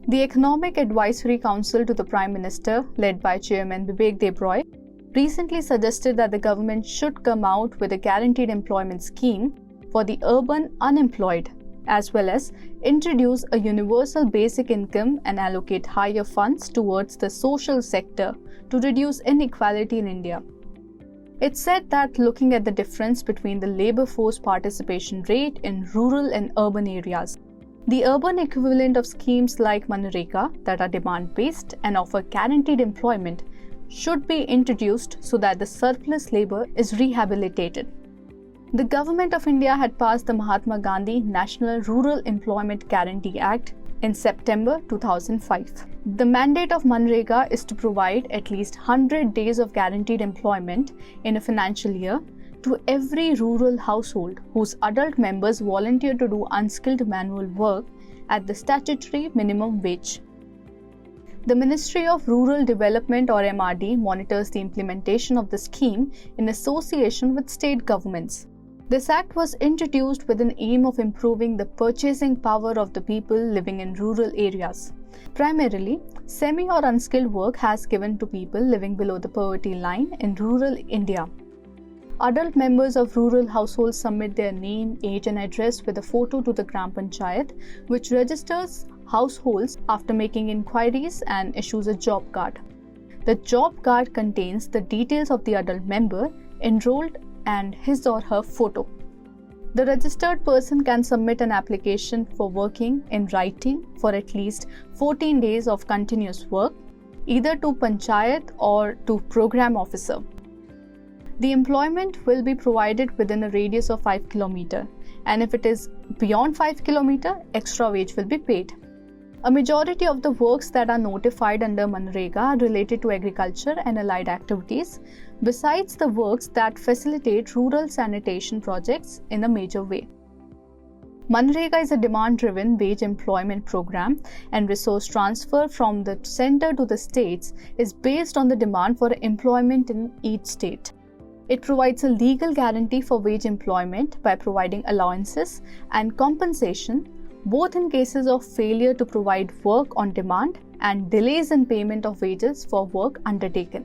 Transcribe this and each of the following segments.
The Economic Advisory Council to the Prime Minister, led by Chairman Vivek Debroy, recently suggested that the government should come out with a guaranteed employment scheme for the urban unemployed, as well as introduce a universal basic income and allocate higher funds towards the social sector to reduce inequality in India. It's said that looking at the difference between the labor force participation rate in rural and urban areas, the urban equivalent of schemes like MGNREGA that are demand-based and offer guaranteed employment should be introduced so that the surplus labor is rehabilitated. The Government of India had passed the Mahatma Gandhi National Rural Employment Guarantee Act in September 2005. The mandate of MGNREGA is to provide at least 100 days of guaranteed employment in a financial year to every rural household whose adult members volunteer to do unskilled manual work at the statutory minimum wage. The Ministry of Rural Development or MRD monitors the implementation of the scheme in association with state governments. This act was introduced with an aim of improving the purchasing power of the people living in rural areas. Primarily, semi or unskilled work has given to people living below the poverty line in rural India. Adult members of rural households submit their name, age and address with a photo to the Gram Panchayat, which registers households after making inquiries and issues a job card. The job card contains the details of the adult member enrolled and his or her photo. The registered person can submit an application for working in writing for at least 14 days of continuous work, either to Panchayat or to Program Officer. The employment will be provided within a radius of 5 km, and if it is beyond 5 km, extra wage will be paid. A majority of the works that are notified under MGNREGA are related to agriculture and allied activities, besides the works that facilitate rural sanitation projects in a major way. MGNREGA is a demand-driven wage employment program, and resource transfer from the center to the states is based on the demand for employment in each state. It provides a legal guarantee for wage employment by providing allowances and compensation both in cases of failure to provide work on demand and delays in payment of wages for work undertaken.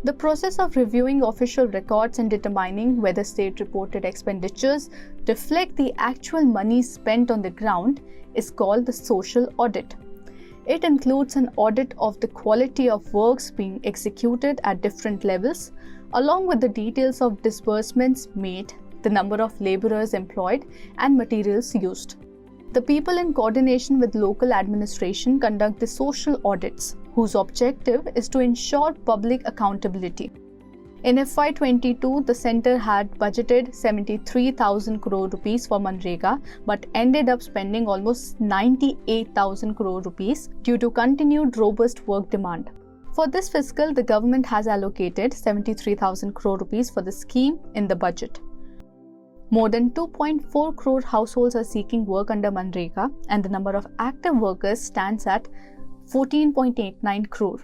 The process of reviewing official records and determining whether state-reported expenditures reflect the actual money spent on the ground is called the social audit. It includes an audit of the quality of works being executed at different levels, along with the details of disbursements made, the number of laborers employed, and materials used. The people in coordination with local administration conduct the social audits, whose objective is to ensure public accountability. In FY22, the centre had budgeted 73,000 crore rupees for MGNREGA but ended up spending almost 98,000 crore rupees due to continued robust work demand. For this fiscal, the government has allocated 73,000 crore rupees for the scheme in the budget. More than 2.4 crore households are seeking work under MGNREGA, and the number of active workers stands at 14.89 crore.